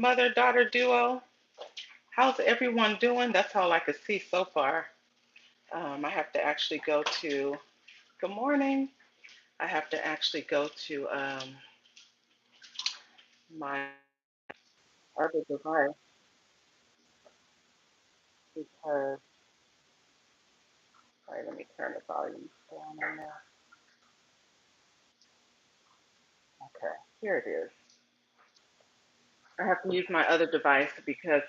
mother-daughter duo. How's everyone doing? That's all I could see so far. I have to actually go to, good morning. I have to actually go to my other device because, all right, let me turn the volume down on there. Okay, here it is. I have to use my other device because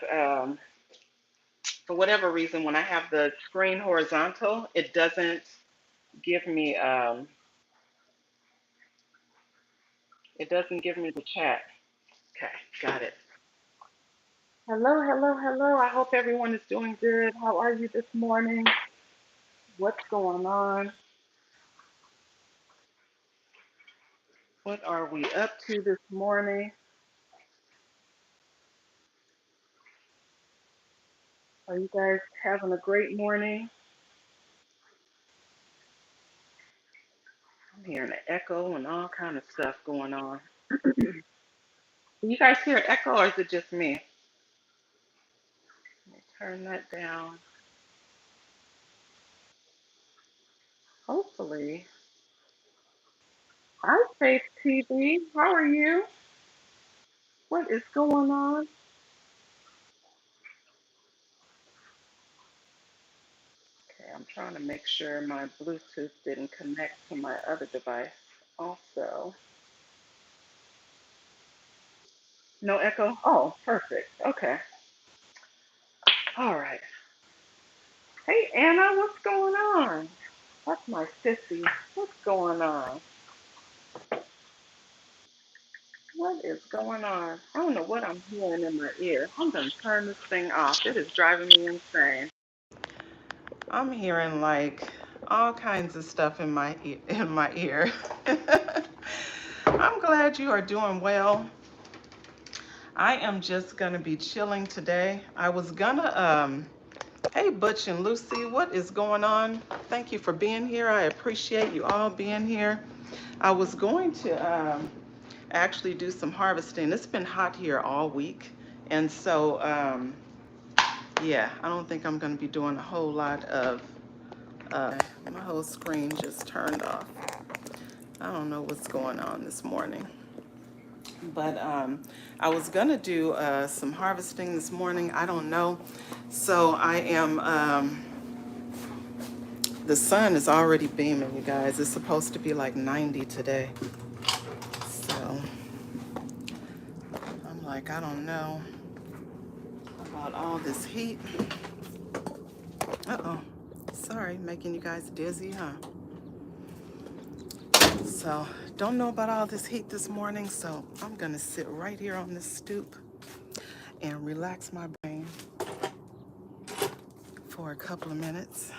for whatever reason, when I have the screen horizontal, it doesn't give me the chat. Okay, got it. Hello, hello, hello. I hope everyone is doing good. How are you this morning? What's going on? What are we up to this morning? Are you guys having a great morning? I'm hearing an echo and all kind of stuff going on. Do you guys hear an echo or is it just me? Let me turn that down. Hopefully. Hi, Faith TV. How are you? What is going on? Okay, I'm trying to make sure my Bluetooth didn't connect to my other device. Also, no echo? Oh, perfect. Okay. All right. Hey, Anna, what's going on? That's my sissy. What's going on? What is going on? I don't know what I'm hearing in my ear. I'm going to turn this thing off. It is driving me insane. I'm hearing like all kinds of stuff in my ear. I'm glad you are doing well. I am just gonna be chilling today. I was gonna hey Butch and Lucy, what is going on? Thank you for being here. I appreciate you all being here. I was going to actually do some harvesting. It's been hot here all week, and so yeah, I don't think I'm gonna be doing a whole lot of my whole screen just turned off. I don't know what's going on this morning. But I was gonna do some harvesting this morning. I don't know. So I am, the sun is already beaming, you guys. It's supposed to be like 90 today. So I'm like, I don't know about all this heat. Uh-oh, sorry, making you guys dizzy, huh? So don't know about all this heat this morning. So I'm gonna sit right here on this stoop and relax my brain for a couple of minutes.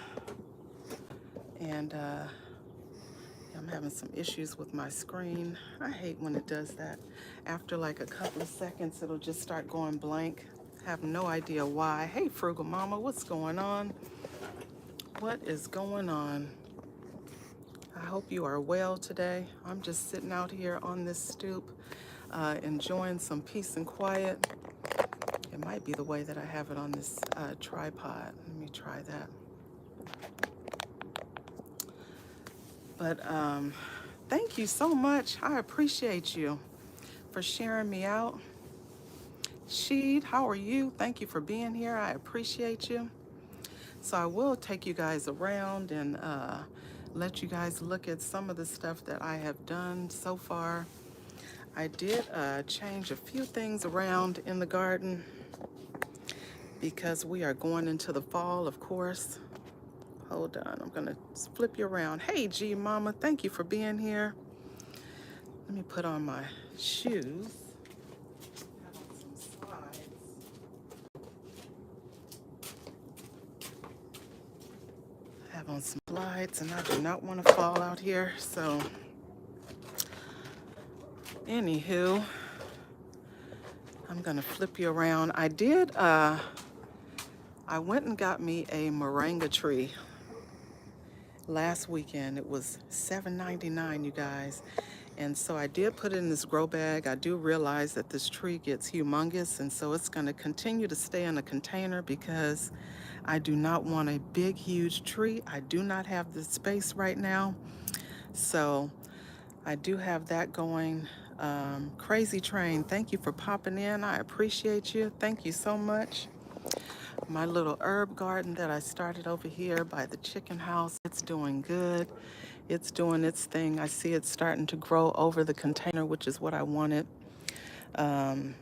And I'm having some issues with my screen. I hate when it does that. After like a couple of seconds, it'll just start going blank. Have no idea why. Hey, Frugal Mama, what's going on? What is going on? I hope you are well today. I'm just sitting out here on this stoop, enjoying some peace and quiet. It might be the way that I have it on this tripod. Let me try that. But thank you so much. I appreciate you for sharing me out. Sheed, how are you? Thank you for being here. I appreciate you. So I will take you guys around and let you guys look at some of the stuff that I have done so far. I did change a few things around in the garden because we are going into the fall, of course. Hold on, I'm gonna flip you around. Hey, G Mama, thank you for being here. Let me put on my shoes. I have on some slides and I do not want to fall out here. So, anywho, I'm gonna flip you around. I went and got me a moringa tree last weekend. It was $7.99, you guys. And so I did put it in this grow bag. I do realize that this tree gets humongous, and so it's going to continue to stay in a container because I do not want a big, huge tree. I do not have the space right now. So I do have that going. Crazy Train, thank you for popping in. I appreciate you. Thank you so much. My little herb garden that I started over here by the chicken house, it's doing good. It's doing its thing. I see it starting to grow over the container, which is what I wanted. So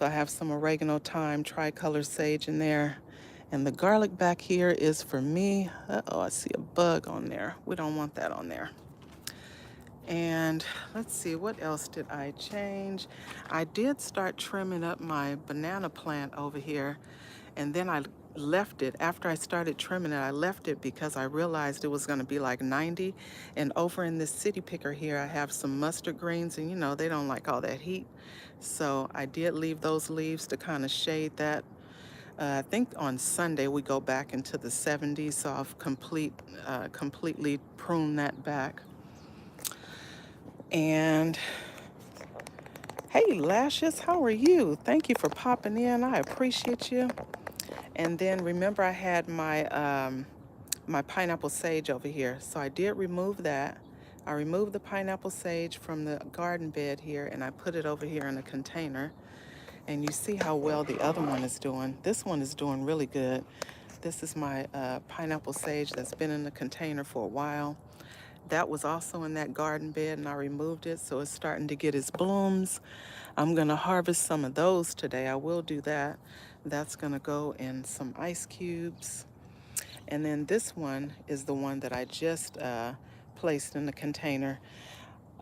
I have some oregano, thyme, tricolor sage in there. And the garlic back here is for me. Uh-oh, I see a bug on there. We don't want that on there. And let's see, what else did I change? I did start trimming up my banana plant over here, and then I left it. After I started trimming it, I left it because I realized it was going to be like 90. And over in this city picker here, I have some mustard greens, and you know, they don't like all that heat. So I did leave those leaves to kind of shade that. I think on Sunday we go back into the 70s, so I've completely pruned that back. And hey, Lashes, how are you? Thank you for popping in. I appreciate you. And then remember, I had my my pineapple sage over here, so I did remove that. I removed the pineapple sage from the garden bed here, and I put it over here in a container. And you see how well the other one is doing. This one is doing really good. This is my pineapple sage that's been in the container for a while. That was also in that garden bed, and I removed it, so it's starting to get its blooms. I'm gonna harvest some of those today. I will do that. That's gonna go in some ice cubes. And then this one is the one that I just placed in the container.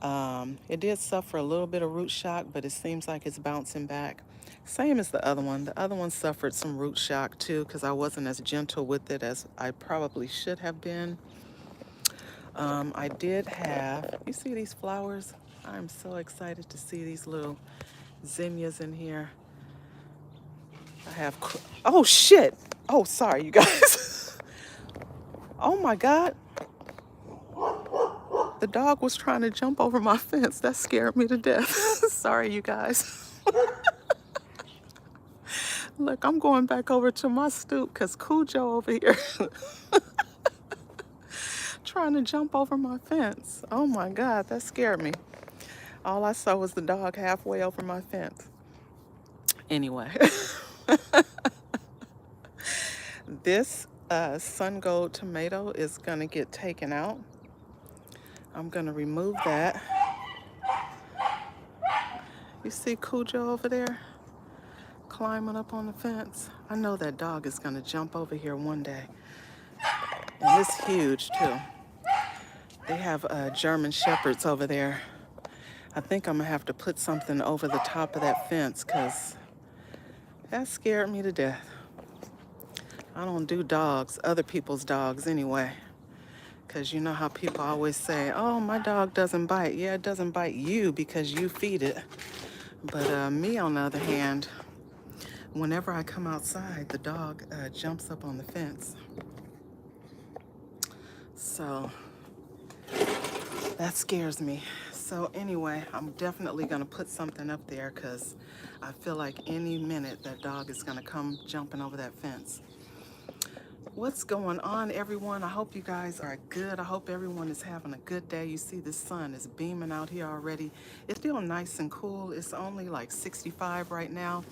It did suffer a little bit of root shock, but it seems like it's bouncing back. Same as the other one. The other one suffered some root shock too, because I wasn't as gentle with it as I probably should have been. I did have, you see these flowers? I'm so excited to see these little zinnias in here. I have, oh shit. Oh, sorry, you guys. Oh my God. The dog was trying to jump over my fence. That scared me to death. Sorry, you guys. Look, I'm going back over to my stoop because Cujo over here trying to jump over my fence. Oh my God, that scared me. All I saw was the dog halfway over my fence. Anyway, this sun gold tomato is gonna get taken out. I'm gonna remove that. You see Cujo over there climbing up on the fence? I know that dog is gonna jump over here one day. And it's huge too. They have German Shepherds over there. I think I'm gonna have to put something over the top of that fence because that scared me to death. I don't do dogs, other people's dogs anyway. Because you know how people always say, oh, my dog doesn't bite. Yeah, it doesn't bite you because you feed it. But me, on the other hand, whenever I come outside, the dog jumps up on the fence. So that scares me. So anyway, I'm definitely gonna put something up there because I feel like any minute that dog is gonna come jumping over that fence. What's going on, everyone? I hope you guys are good. I hope everyone is having a good day. You see the sun is beaming out here already. It's still nice and cool. It's only like 65 right now,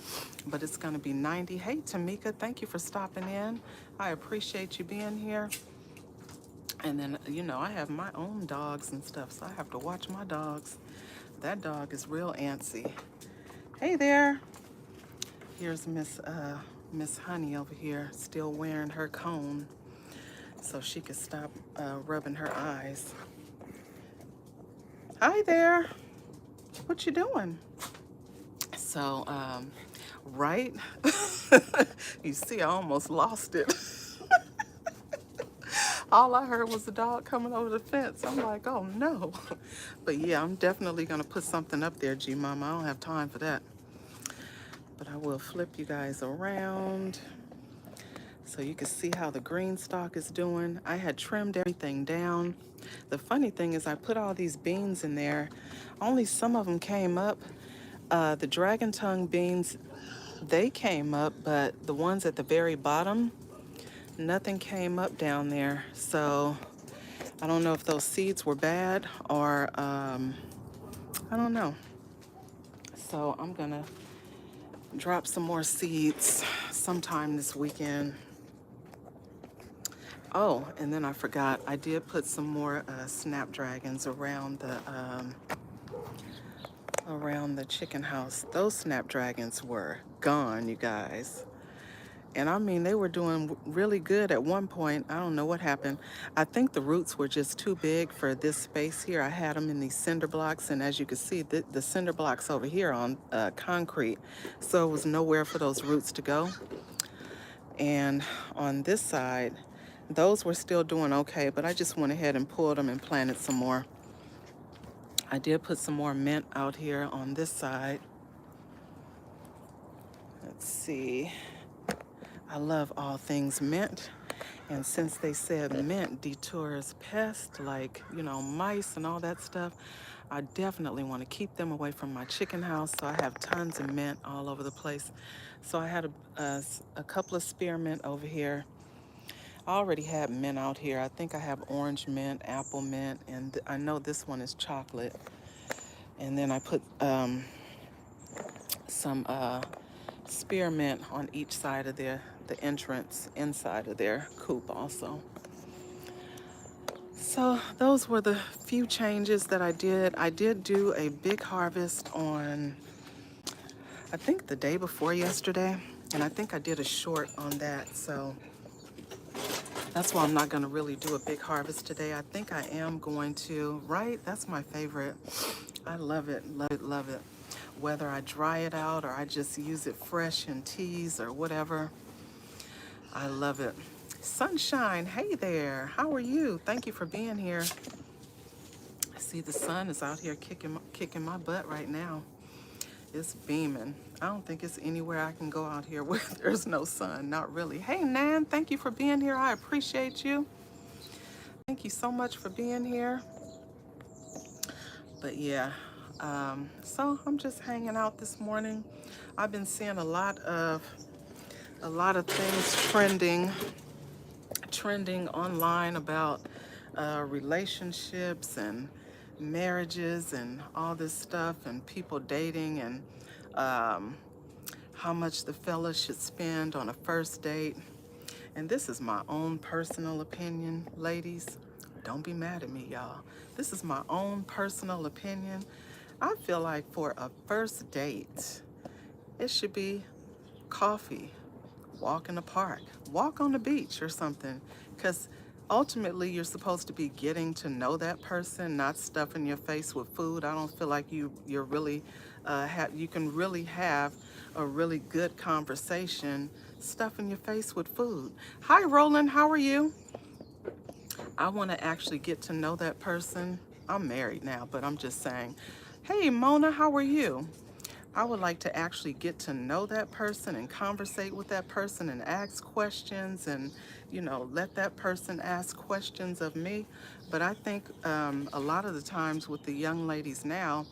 but it's gonna be 90. Hey, Tamika, thank you for stopping in. I appreciate you being here. And then, you know, I have my own dogs and stuff, so I have to watch my dogs. That dog is real antsy. Hey there. Here's Miss Honey over here, still wearing her cone so she could stop rubbing her eyes. Hi there. What you doing? So, right? You see, I almost lost it. All I heard was the dog coming over the fence. I'm like, oh no. But yeah, I'm definitely gonna put something up there, G-Mama. I don't have time for that. But I will flip you guys around. So you can see how the green stalk is doing. I had trimmed everything down. The funny thing is I put all these beans in there. Only some of them came up. The dragon tongue beans, they came up, but the ones at the very bottom, nothing came up down there. So I don't know if those seeds were bad or I don't know. So I'm gonna drop some more seeds sometime this weekend. Oh, and then I forgot, I did put some more snapdragons around the chicken house. Those snapdragons were gone, you guys. And I mean, they were doing really good at one point. I don't know what happened. I think the roots were just too big for this space here. I had them in these cinder blocks, and as you can see, the cinder blocks over here on concrete. So it was nowhere for those roots to go. And on this side, those were still doing okay, but I just went ahead and pulled them and planted some more. I did put some more mint out here on this side. Let's see. I love all things mint. And since they said mint detours pests like, you know, mice and all that stuff, I definitely want to keep them away from my chicken house. So I have tons of mint all over the place. So I had a couple of spearmint over here. I already had mint out here. I think I have orange mint, apple mint, and I know this one is chocolate. And then I put some spearmint on each side of the entrance inside of their coop also. So those were the few changes that I did. I did do a big harvest on, I think the day before yesterday, and I think I did a short on that. So that's why I'm not going to really do a big harvest today. I think I am going to, right? That's my favorite. I love it, love it, love it. Whether I dry it out or I just use it fresh in teas or whatever, I love it. Sunshine, hey there. How are you? Thank you for being here. I see the sun is out here kicking my butt right now. It's beaming. I don't think it's anywhere I can go out here where there's no sun. Not really. Hey, Nan, thank you for being here. I appreciate you. Thank you so much for being here. But yeah, so I'm just hanging out this morning. I've been seeing a lot of things trending online about relationships and marriages and all this stuff and people dating and how much the fella should spend on a first date. And this is my own personal opinion, ladies. Don't be mad at me, y'all. This is my own personal opinion. I feel like for a first date, it should be coffee, walk in the park, walk on the beach or something. Because ultimately, you're supposed to be getting to know that person, not stuffing your face with food. I don't feel like you're really, you can really have a really good conversation stuffing your face with food. Hi, Roland, how are you? I want to actually get to know that person. I'm married now, but I'm just saying, hey, Mona, how are you? I would like to actually get to know that person and conversate with that person and ask questions and, you know, let that person ask questions of me. But I think a lot of the times with the young ladies now,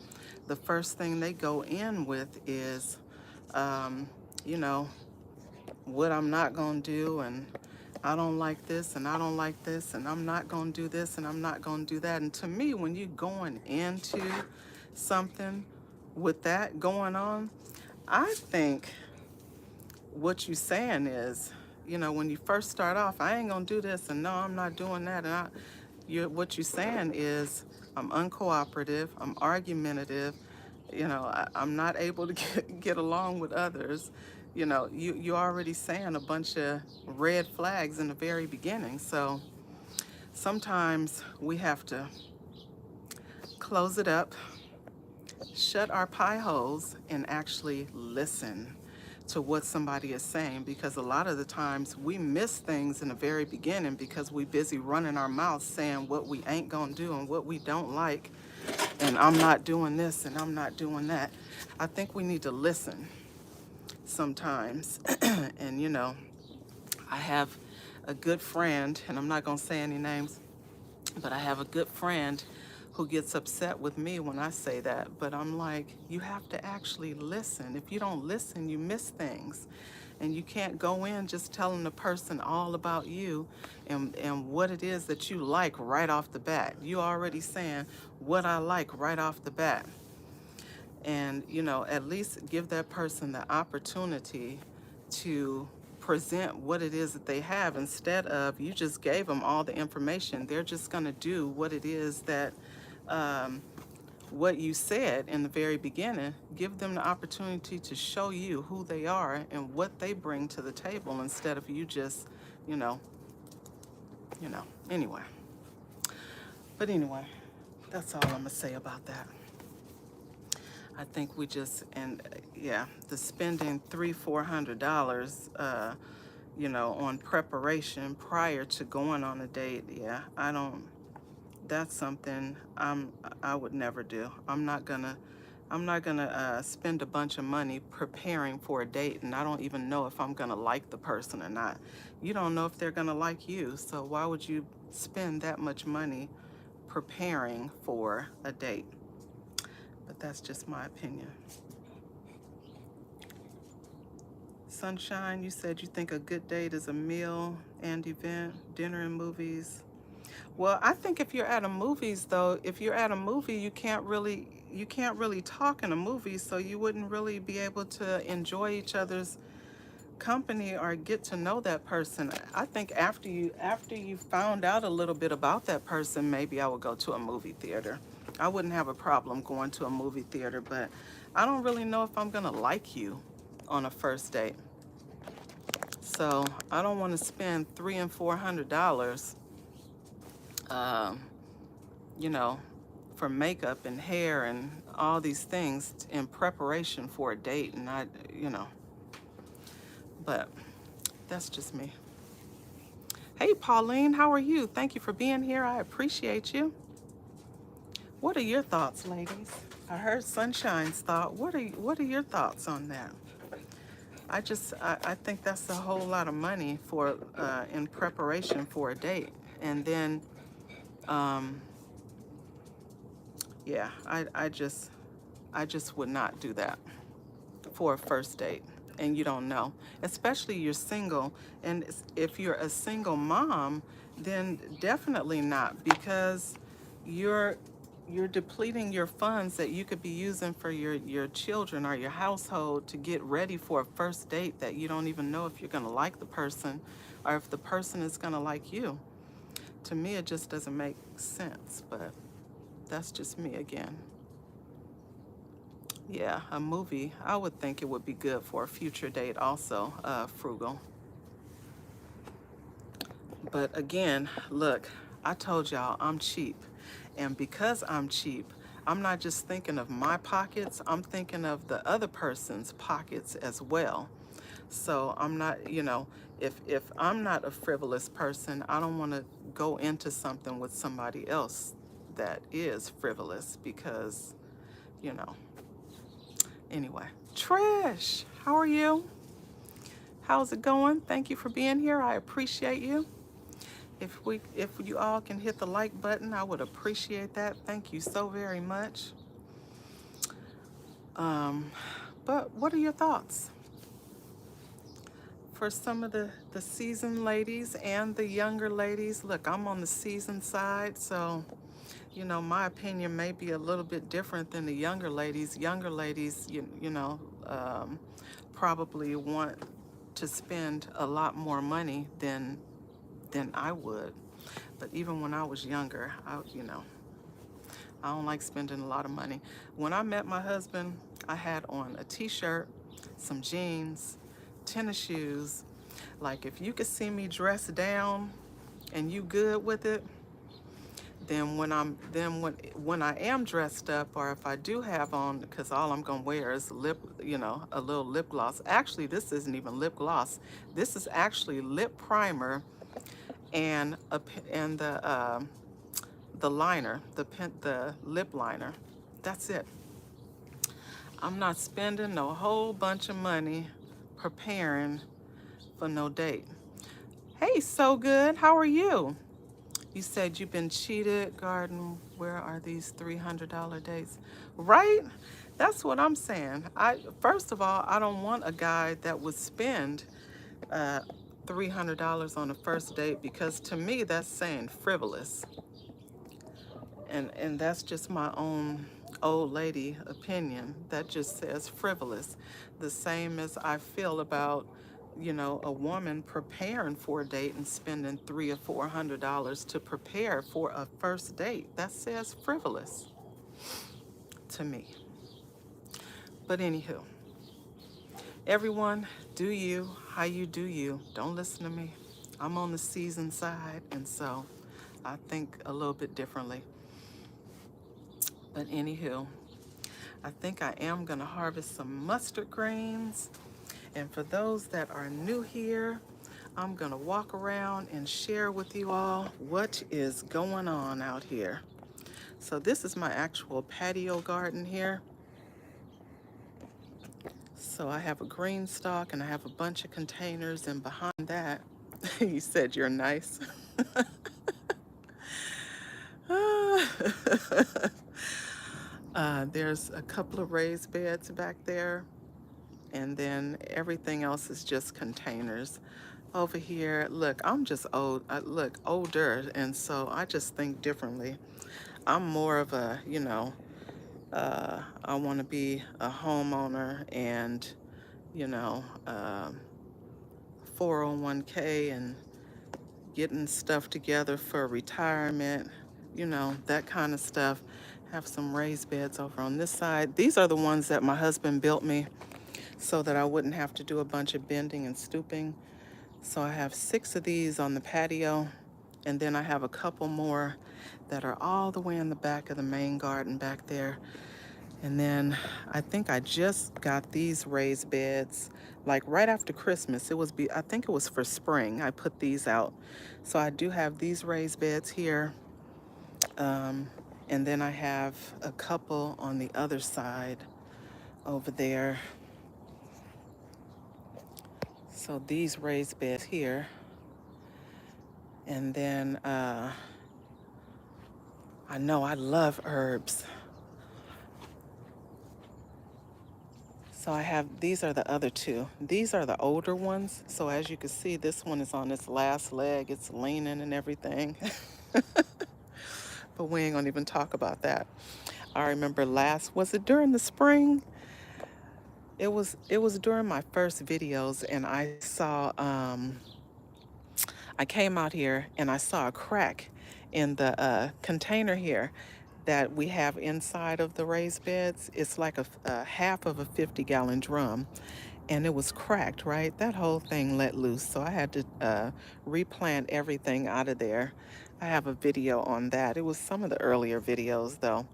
the first thing they go in with is, you know, what I'm not going to do, and I don't like this, and I don't like this, and I'm not going to do this, and I'm not going to do that. And to me, when you're going into something with that going on, I think what you're saying is, you know, when you first start off, I ain't going to do this, and no, I'm not doing that. And what you're saying is, I'm uncooperative, I'm argumentative, you know, I'm not able to get along with others. You know, you're already saying a bunch of red flags in the very beginning. So sometimes we have to close it up, shut our pie holes, and actually listen to what somebody is saying, because a lot of the times we miss things in the very beginning because we busy running our mouths saying what we ain't gonna do and what we don't like, and I'm not doing this and I'm not doing that. I think we need to listen sometimes. And you know, I have a good friend, and I'm not going to say any names, but I have a good friend who gets upset with me when I say that. But I'm like, you have to actually listen. If you don't listen, you miss things. And you can't go in just telling the person all about you and what it is that you like right off the bat. You already saying what I like right off the bat. And, you know, at least give that person the opportunity to present what it is that they have instead of you just gave them all the information. They're just going to do what it is that what you said in the very beginning. Give them the opportunity to show you who they are and what they bring to the table instead of you just, you know, anyway. But anyway, that's all I'm going to say about that. I think we just, and yeah, the spending $300-400, you know, on preparation prior to going on a date. Yeah, I don't, that's something I would never do. I'm not gonna spend a bunch of money preparing for a date, and I don't even know if I'm gonna like the person or not. You don't know if they're gonna like you, so why would you spend that much money preparing for a date? But that's just my opinion. Sunshine, you said you think a good date is a meal and event, dinner and movies. Well, I think if you're at a movies though, if you're at a movie, you can't really talk in a movie, so you wouldn't really be able to enjoy each other's company or get to know that person. I think after you found out a little bit about that person, maybe I would go to a movie theater. I wouldn't have a problem going to a movie theater, but I don't really know if I'm gonna like you on a first date. So I don't want to spend $300 and $400, you know, for makeup and hair and all these things in preparation for a date, and I, you know, but that's just me. Hey, Pauline, how are you? Thank you for being here. I appreciate you. What are your thoughts, ladies? I heard Sunshine's thought. What are your thoughts on that? I think that's a whole lot of money for in preparation for a date, and then yeah, I just would not do that for a first date, and you don't know, especially you're single, and if you're a single mom, then definitely not, because you're depleting your funds that you could be using for your children or your household to get ready for a first date that you don't even know if you're going to like the person or if the person is going to like you. To me, it just doesn't make sense, but that's just me again. Yeah, a movie, I would think it would be good for a future date also, frugal. But again, look, I told y'all I'm cheap. And because I'm cheap, I'm not just thinking of my pockets, I'm thinking of the other person's pockets as well. So I'm not, you know, if I'm not a frivolous person, I don't want to go into something with somebody else that is frivolous because, you know. Anyway, Trish, how are you? How's it going? Thank you for being here. I appreciate you. If you all can hit the like button, I would appreciate that. Thank you so very much. But what are your thoughts? For some of the seasoned ladies and the younger ladies, look, I'm on the seasoned side, so, you know, my opinion may be a little bit different than the younger ladies. Younger ladies, you know, probably want to spend a lot more money than I would. But even when I was younger, you know, I don't like spending a lot of money. When I met my husband, I had on a t-shirt, some jeans, tennis shoes. Like, if you could see me dressed down and you good with it, then when I am dressed up, or if I do have on, because all I'm gonna wear is lip, you know, a little lip gloss. Actually, this isn't even lip gloss. This is actually lip primer and the liner, the lip liner. That's it. I'm not spending no whole bunch of money preparing for no date. Hey, so good. How are you? You said you've been cheated, garden. Where are these $300 dates? Right? That's what I'm saying. First of all, I don't want a guy that would spend uh, $300 on a first date, because to me that's saying frivolous, and that's just my own old lady opinion. That just says frivolous. The same as I feel about, a woman preparing for a date and spending $300 or $400 to prepare for a first date. That says frivolous to me. But anywho, everyone, do you how you do you. Don't listen to me. I'm on the seasoned side, and so I think a little bit differently. But anywho, I think I am going to harvest some mustard greens. And for those that are new here, I'm going to walk around and share with you all what is going on out here. So this is my actual patio garden here. So I have a green stalk and I have a bunch of containers, and behind that, you said you're nice. There's a couple of raised beds back there, and then everything else is just containers. Over here, look, I'm just old. I look older, and so I just think differently. I'm more of a, I want to be a homeowner, and, you know, 401k and getting stuff together for retirement, that kind of stuff. Have some raised beds over on this side. These are the ones that my husband built me so that I wouldn't have to do a bunch of bending and stooping. So I have 6 of these on the patio, and then I have a couple more that are all the way in the back of the main garden back there. And then I think I just got these raised beds like right after Christmas. I think it was for spring. I put these out. So I do have these raised beds here. And then I have a couple on the other side over there. So these raised beds here. And then I know I love herbs. So these are the other 2. These are the older ones. So as you can see, this one is on its last leg. It's leaning and everything. But we ain't gonna even talk about that. I remember was it during the spring? It was during my first videos, and I saw, I came out here and I saw a crack in the container here that we have inside of the raised beds. It's like a half of a 50-gallon drum, and it was cracked, right? That whole thing let loose, so I had to replant everything out of there. I have a video on that. It was some of the earlier videos though.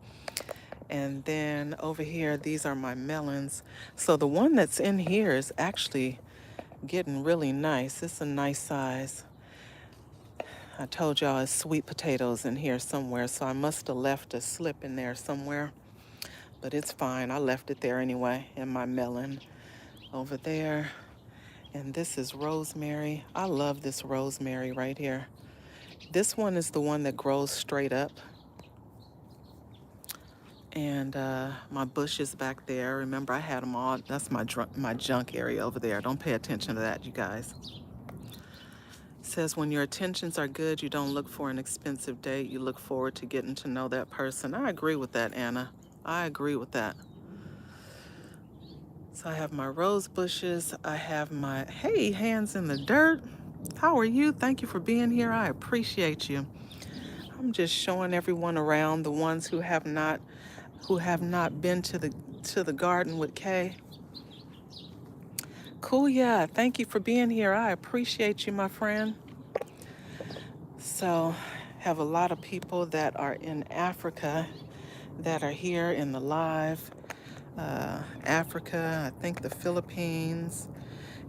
And then over here, these are my melons. So the one that's in here is actually getting really nice. It's a nice size. I told y'all it's sweet potatoes in here somewhere, so I must have left a slip in there somewhere. But it's fine. I left it there anyway, in my melon over there. And this is rosemary. I love this rosemary right here. This one is the one that grows straight up. And my bushes back there, remember I had them all. That's my junk area over there. Don't pay attention to that, you guys. It says when your intentions are good, you don't look for an expensive date. You look forward to getting to know that person. I agree with that, Anna. I agree with that. So I have my rose bushes. I have my, hey, hands in the dirt. How are you? Thank you for being here. I appreciate you. I'm just showing everyone around, the ones who have not been to the garden with Kay. Cool, yeah. Thank you for being here. I appreciate you, my friend. So, have a lot of people that are in Africa that are here in the live. Africa, I think the Philippines.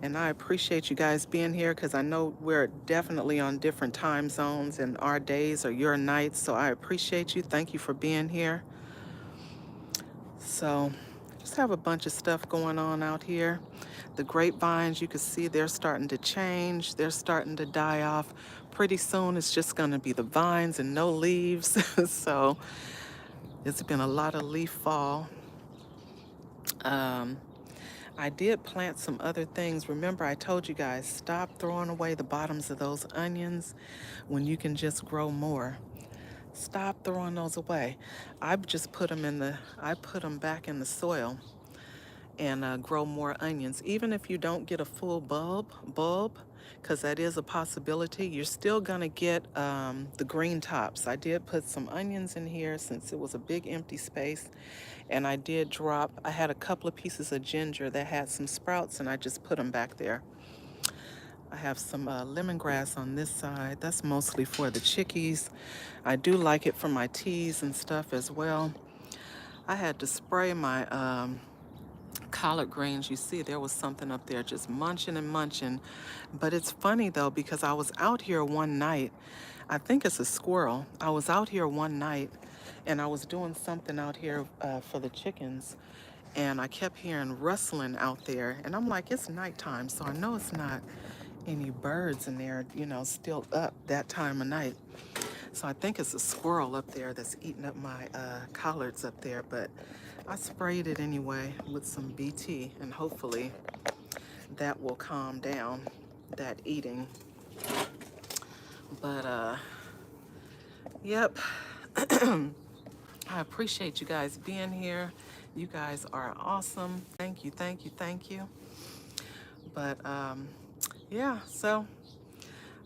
And I appreciate you guys being here, because I know we're definitely on different time zones, and our days are your nights. So I appreciate you. Thank you for being here. So Just have a bunch of stuff going on out here. The grapevines, you can see they're starting to change. They're starting to die off. Pretty soon it's just going to be the vines and no leaves. So it's been a lot of leaf fall. I did plant some other things. Remember, I told you guys, stop throwing away the bottoms of those onions when you can just grow more. Stop throwing those away. I just put them I put them back in the soil and grow more onions. Even if you don't get a full bulb, because that is a possibility, you're still gonna get the green tops. I did put some onions in here since it was a big empty space, and I had a couple of pieces of ginger that had some sprouts, and I just put them back there. I have some lemongrass on this side. That's mostly for the chickies. I do like it for my teas and stuff as well. I had to spray my collard greens. You see there was something up there just munching and munching. But it's funny though, because I was out here one night. I think it's a squirrel. I was out here one night and I was doing something out here for the chickens, and I kept hearing rustling out there, and I'm like, it's nighttime, so I know it's not any birds in there, you know, still up that time of night. So I think it's a squirrel up there that's eating up my collards up there, but I sprayed it anyway with some BT, and hopefully that will calm down that eating. But yep. I appreciate you guys being here. You guys are awesome. Thank you, thank you, thank you. But yeah, so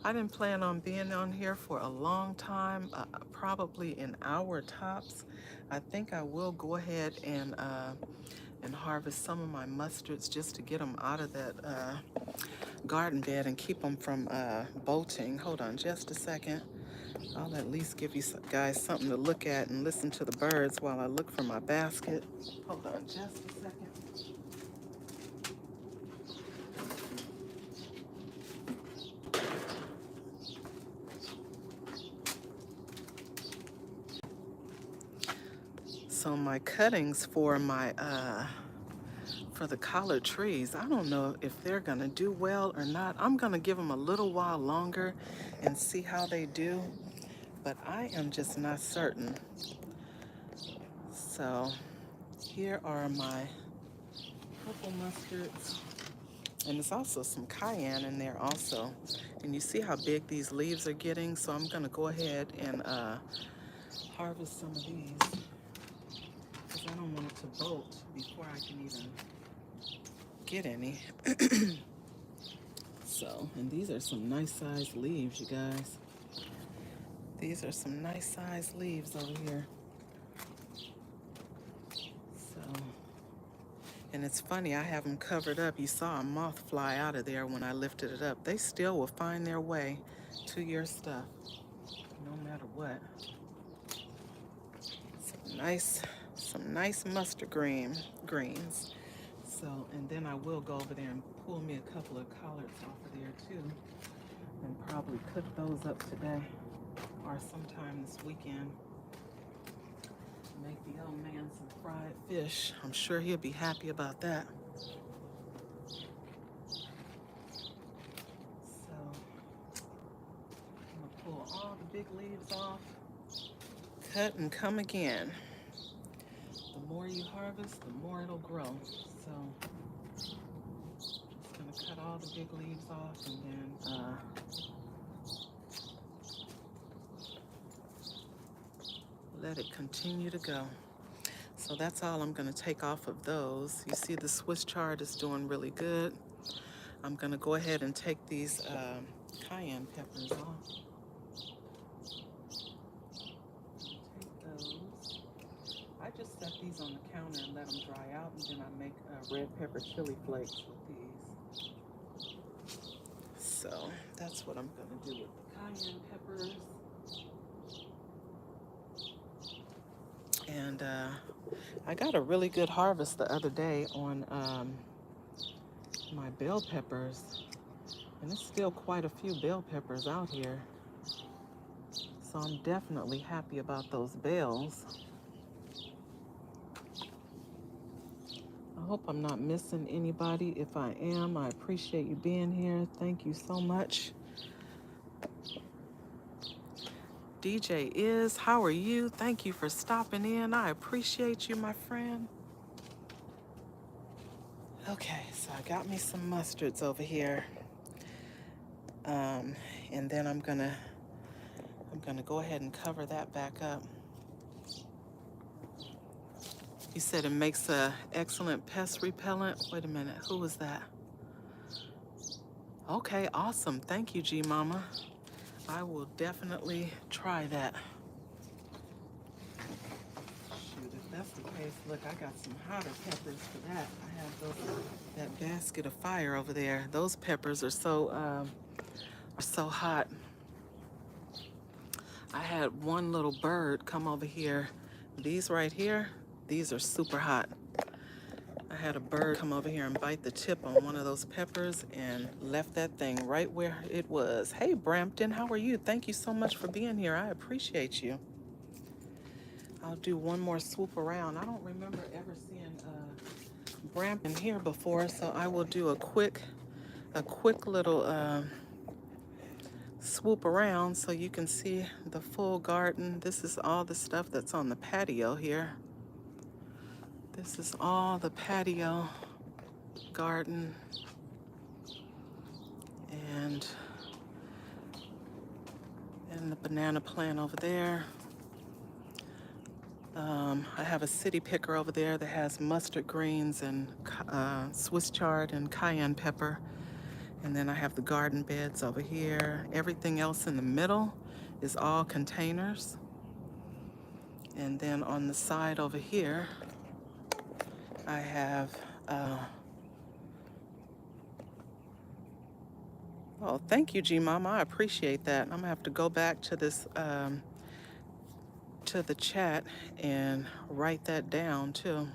I didn't plan on being on here for a long time, probably an hour tops. I think I will go ahead and harvest some of my mustards just to get them out of that garden bed and keep them from bolting. Hold on just a second. I'll at least give you guys something to look at and listen to the birds while I look for my basket. Hold on just a second. So my cuttings for my for the collard trees, I don't know if they're gonna do well or not. I'm gonna give them a little while longer and see how they do, but I am just not certain. So here are my purple mustards, and there's also some cayenne in there also. And you see how big these leaves are getting, so I'm gonna go ahead and harvest some of these, because I don't want it to bolt before I can even get any. So, and these are some nice sized leaves, you guys. These are some nice sized leaves over here. So, and it's funny, I have them covered up. You saw a moth fly out of there when I lifted it up. They still will find their way to your stuff, no matter what. Some nice mustard greens. So, and then I will go over there and pull me a couple of collards off of there too, and probably cook those up today or sometime this weekend. Make the old man some fried fish. I'm sure he'll be happy about that. So, I'm gonna pull all the big leaves off, cut and come again. The more you harvest, the more it'll grow. So, just gonna cut all the big leaves off and then let it continue to go. So that's all I'm gonna take off of those. You see the Swiss chard is doing really good. I'm gonna go ahead and take these cayenne peppers off. Take those. I just set these on the counter and let them dry out, and then I make red pepper chili flakes with these. So that's what I'm gonna do with the cayenne peppers. And I got a really good harvest the other day on my bell peppers, and there's still quite a few bell peppers out here. So I'm definitely happy about those bells. hope I'm not missing anybody. If I am, I appreciate you being here. Thank you so much. DJ Is, how are you? Thank you for stopping in. I appreciate you, my friend. Okay, so I got me some mustards over here. And then I'm gonna go ahead and cover that back up. You said it makes a excellent pest repellent. Wait a minute, who was that? Okay, awesome. Thank you, G Mama. I will definitely try that. Shoot, if that's the case, look, I got some hotter peppers for that. I have that basket of fire over there. Those peppers are so hot. I had one little bird come over here. These right here, these are super hot. I had a bird come over here and bite the tip on one of those peppers and left that thing right where it was. Hey, Brampton, how are you? Thank you so much for being here. I appreciate you. I'll do one more swoop around. I don't remember ever seeing Brampton here before, so I will do a quick little swoop around so you can see the full garden. This is all the stuff that's on the patio here. This is all the patio garden, and the banana plant over there. I have a city picker over there that has mustard greens and Swiss chard and cayenne pepper. And then I have the garden beds over here. Everything else in the middle is all containers. And then on the side over here, I have, oh, thank you, G Mama. I appreciate that. I'm gonna have to go back to this, to the chat and write that down too.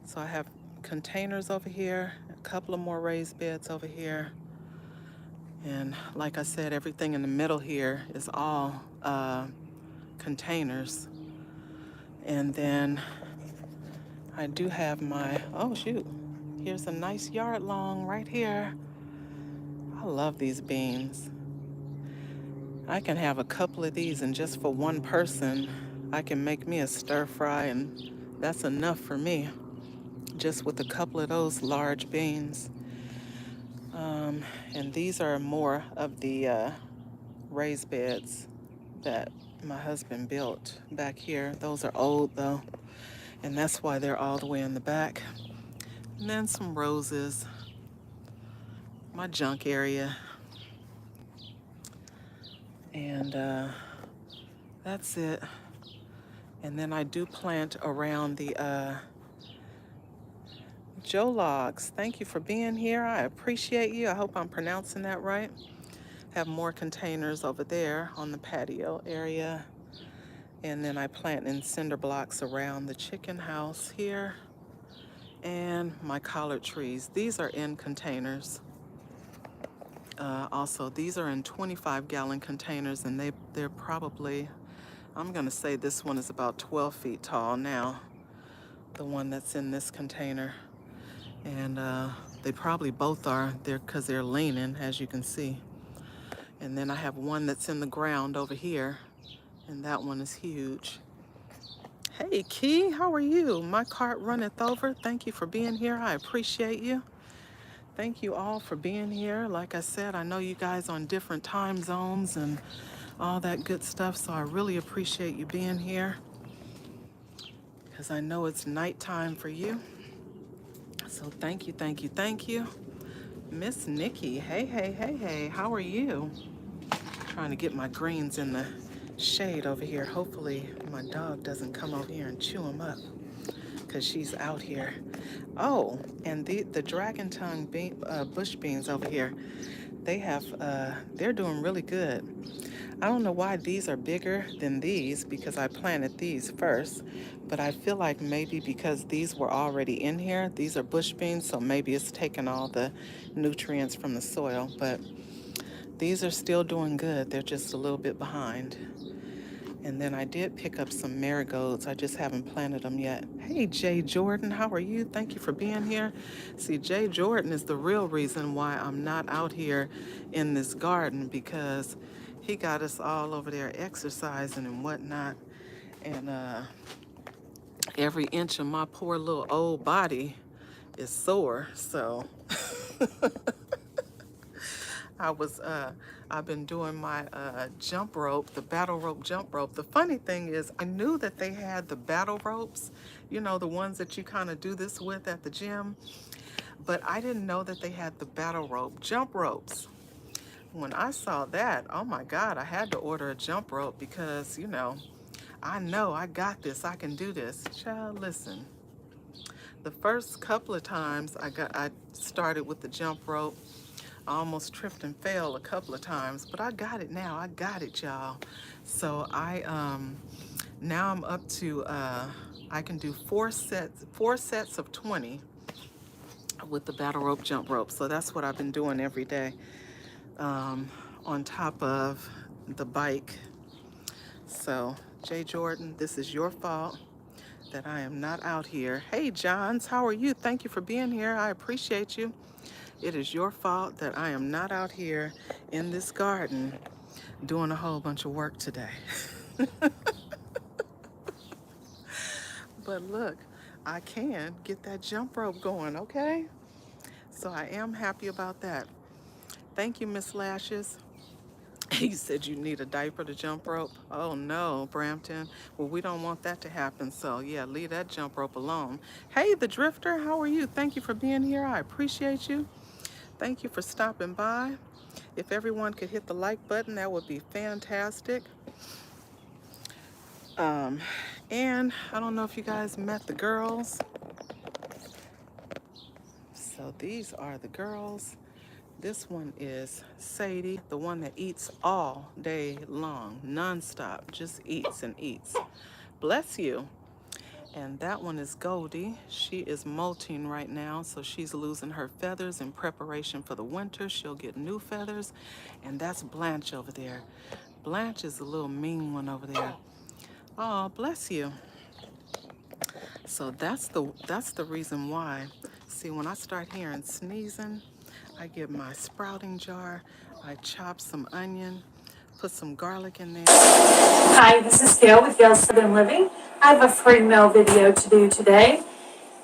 So I have containers over here, a couple of more raised beds over here. And like I said, everything in the middle here is all containers. And then I do have my, oh shoot, here's a nice yard long right here. I love these beans. I can have a couple of these, and just for one person, I can make me a stir fry, and that's enough for me, just with a couple of those large beans. And these are more of the raised beds that my husband built back here. Those are old though, and that's why they're all the way in the back. And then some roses, my junk area. And that's it. And then I do plant around the Joe Logs. Thank you for being here. I appreciate you. I hope I'm pronouncing that right. Have more containers over there on the patio area. And then I plant in cinder blocks around the chicken house here. And my collard trees. These are in containers. Also, these are in 25-gallon containers, and they're probably, I'm gonna say this one is about 12 feet tall now, the one that's in this container. And they probably both are there because they're leaning, as you can see. And then I have one that's in the ground over here, and that one is huge. Hey, Key, how are you? My cart runneth over. Thank you for being here. I appreciate you. Thank you all for being here. Like I said, I know you guys on different time zones and all that good stuff, so I really appreciate you being here because I know it's nighttime for you. So thank you, thank you, thank you. Miss Nikki, hey, hey, hey, hey, how are you? Trying to get my greens in the shade over here. Hopefully my dog doesn't come over here and chew them up because she's out here. Oh, and the dragon tongue bush beans over here, they're doing really good. I don't know why these are bigger than these because I planted these first, but I feel like maybe because these were already in here, these are bush beans, so maybe it's taking all the nutrients from the soil, but these are still doing good. They're just a little bit behind. And then I did pick up some marigolds. I just haven't planted them yet. Hey, Jay Jordan, how are you? Thank you for being here. See, Jay Jordan is the real reason why I'm not out here in this garden, because he got us all over there exercising and whatnot. And every inch of my poor little old body is sore. So I've been doing my jump rope, the battle rope jump rope. The funny thing is, I knew that they had the battle ropes, you know, the ones that you kind of do this with at the gym, but I didn't know that they had the battle rope jump ropes. When I saw that, oh my God, I had to order a jump rope because, you know I got this, I can do this. Child, listen, the first couple of times I started with the jump rope, I almost tripped and fell a couple of times, but I got it now. I got it, y'all. So now I'm up to I can do four sets of 20 with the battle rope jump rope. So that's what I've been doing every day, on top of the bike. So Jay Jordan, this is your fault that I am not out here. Hey Johns, how are you? Thank you for being here. I appreciate you. It is your fault that I am not out here in this garden doing a whole bunch of work today. But look, I can get that jump rope going, okay? So I am happy about that. Thank you, Miss Lashes. You said you need a diaper to jump rope. Oh no, Brampton. Well, we don't want that to happen. So yeah, leave that jump rope alone. Hey, the Drifter, how are you? Thank you for being here. I appreciate you. Thank you for stopping by. If everyone could hit the like button, that would be fantastic. And I don't know if you guys met the girls. So these are the girls. This one is Sadie, the one that eats all day long, nonstop, just eats and eats. Bless you. And that one is Goldie. She is molting right now, so she's losing her feathers in preparation for the winter. She'll get new feathers. And that's Blanche over there. Blanche is the little mean one over there. Oh, bless you. So that's the reason why. See, when I start hearing sneezing, I get my sprouting jar, I chop some onion, put some garlic in there. Hi, this is Gail with Gail's Southern Living. I have a free mail video to do today,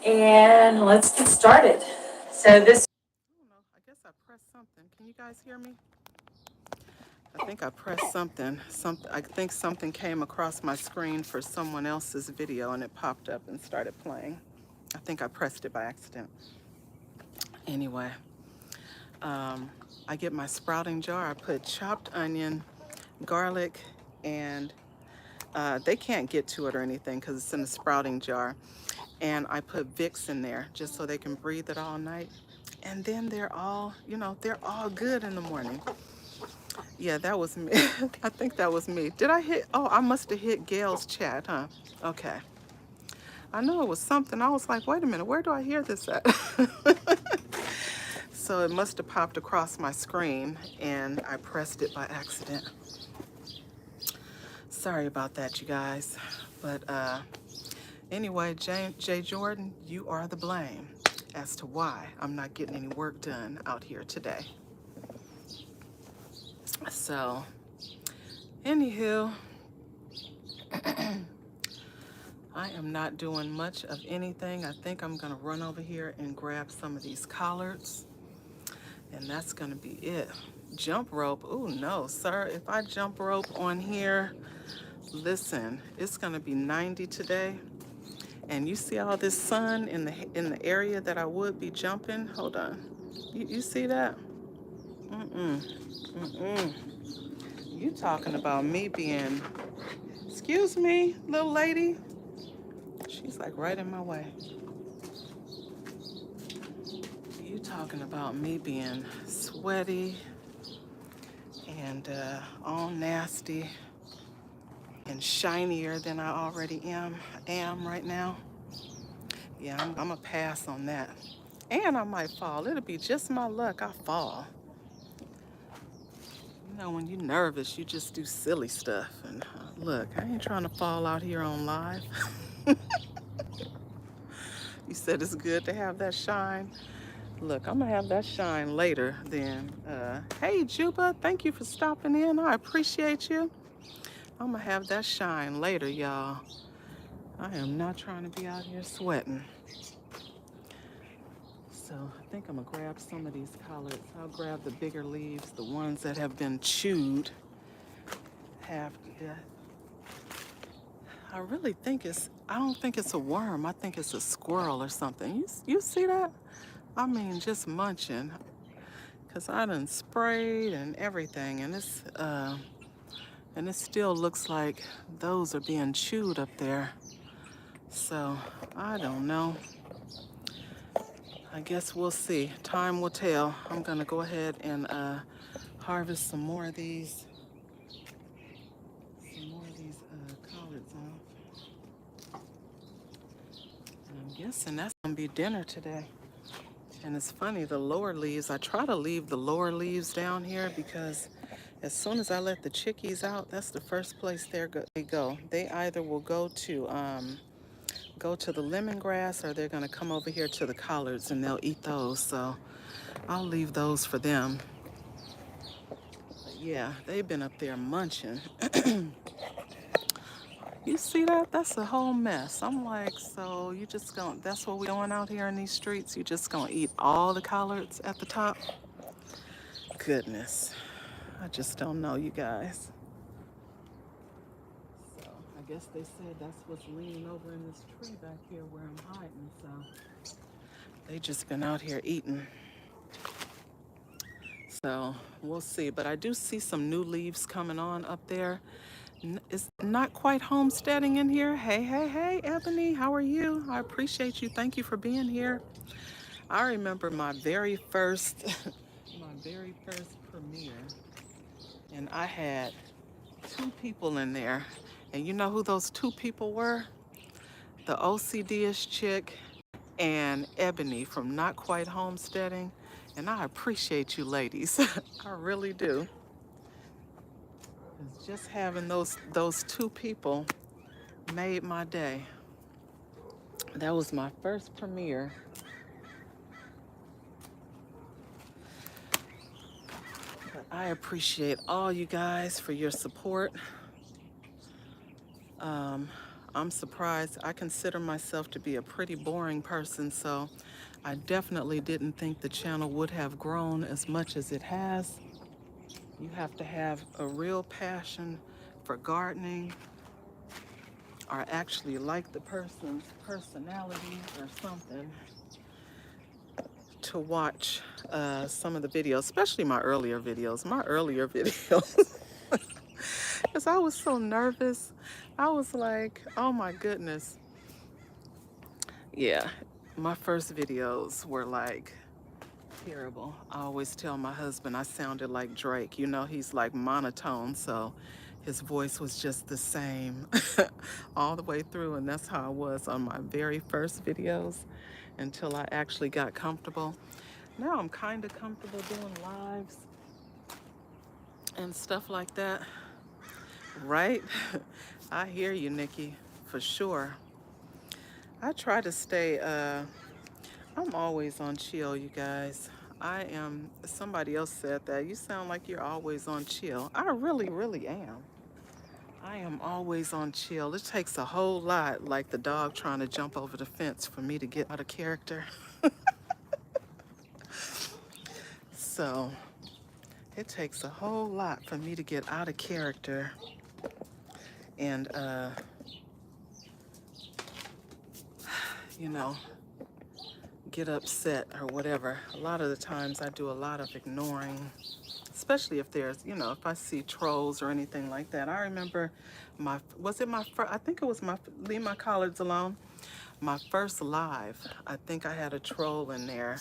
and let's get started. So this. I don't know, I guess I pressed something. Can you guys hear me? I think I pressed something. I think something came across my screen for someone else's video and it popped up and started playing. I think I pressed it by accident. Anyway, I get my sprouting jar. I put chopped onion, garlic, and they can't get to it or anything because it's in a sprouting jar. And I put Vicks in there just so they can breathe it all night. And then they're all, they're all good in the morning. Yeah, that was me. I think that was me. Did I hit? Oh, I must have hit Gail's chat, huh? Okay. I knew it was something. I was like, wait a minute, where do I hear this at? So it must have popped across my screen and I pressed it by accident. Sorry about that, you guys. But anyway, Jay Jordan, you are the blame as to why I'm not getting any work done out here today. So, anywho, I am not doing much of anything. I think I'm gonna run over here and grab some of these collards, and that's gonna be it. Jump rope, oh no, sir. If I jump rope on here, listen, it's gonna be 90 today. And you see all this sun in the area that I would be jumping? Hold on, you see that? You talking about me being, excuse me, little lady? She's like right in my way. You talking about me being sweaty and all nasty and shinier than I already am right now. Yeah, I'm gonna pass on that. And I might fall. It'll be just my luck I fall. You know, when you're nervous, you just do silly stuff. And look, I ain't trying to fall out here on live. You said it's good to have that shine. Look, I'm gonna have that shine later then. Hey, Juba, thank you for stopping in. I appreciate you. I'm gonna have that shine later, y'all. I am not trying to be out here sweating. So I think I'm gonna grab some of these collards. I'll grab the bigger leaves, the ones that have been chewed half to death. I really think I don't think it's a worm. I think it's a squirrel or something. You see that? I mean, just munching. Cause I done sprayed and everything, and it still looks like those are being chewed up there. So I don't know. I guess we'll see. Time will tell. I'm gonna go ahead and harvest some more of these collards off. And I'm guessing that's gonna be dinner today. And it's funny, the lower leaves, I try to leave the lower leaves down here because as soon as I let the chickies out, that's the first place they go. They either will go to the lemongrass, or they're gonna come over here to the collards and they'll eat those. So I'll leave those for them. But yeah, they've been up there munching. You see that? That's a whole mess. I'm like, so you just that's what we're doing out here in these streets? You just gonna eat all the collards at the top? Goodness. I just don't know, you guys. So I guess they said that's what's leaning over in this tree back here where I'm hiding. So they just been out here eating. So we'll see. But I do see some new leaves coming on up there. It's not quite homesteading in here. Hey, hey, hey, Ebony, how are you? I appreciate you. Thank you for being here. I remember my very first premiere, and I had 2 people in there. And you know who those 2 people were? The OCD-ish chick and Ebony from Not Quite Homesteading. And I appreciate you ladies. I really do. Just having those 2 people made my day. That was my first premiere. But I appreciate all you guys for your support. I'm surprised. I consider myself to be a pretty boring person, so I definitely didn't think the channel would have grown as much as it has. You have to have a real passion for gardening, or actually like the person's personality or something, to watch some of the videos, especially my earlier videos. Because I was so nervous. I was like, oh my goodness. Yeah, my first videos were like terrible. I always tell my husband I sounded like Drake. You know, he's like monotone, so his voice was just the same all the way through. And that's how I was on my very first videos until I actually got comfortable. Now I'm kind of comfortable doing lives and stuff like that. Right? I hear you, Nikki, for sure. I try to stay, I'm always on chill, you guys. I am, somebody else said that. You sound like you're always on chill. I really, really am. I am always on chill. It takes a whole lot, like the dog trying to jump over the fence, for me to get out of character. So it takes a whole lot for me to get out of character and, you know, get upset or whatever. A lot of the times I do a lot of ignoring, especially if there's, you know, if I see trolls or anything like that. I remember I think it was Leave My Collards Alone. My first live, I think I had a troll in there,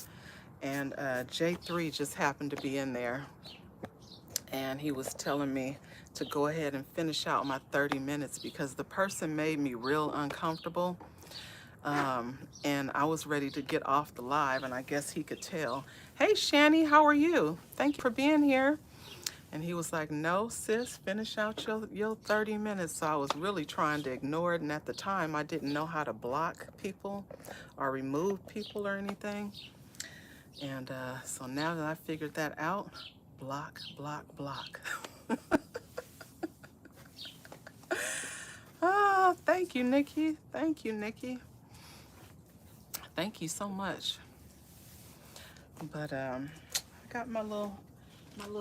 and J3 just happened to be in there, and he was telling me to go ahead and finish out my 30 minutes because the person made me real uncomfortable. And I was ready to get off the live, and I guess he could tell. Hey, Shani, how are you? Thank you for being here. And he was like, no, sis, finish out your 30 minutes. So I was really trying to ignore it. And at the time, I didn't know how to block people or remove people or anything. And so now that I figured that out, block, block, block. Ah, thank you, Nikki. Thank you, Nikki. Thank you so much. But I got my little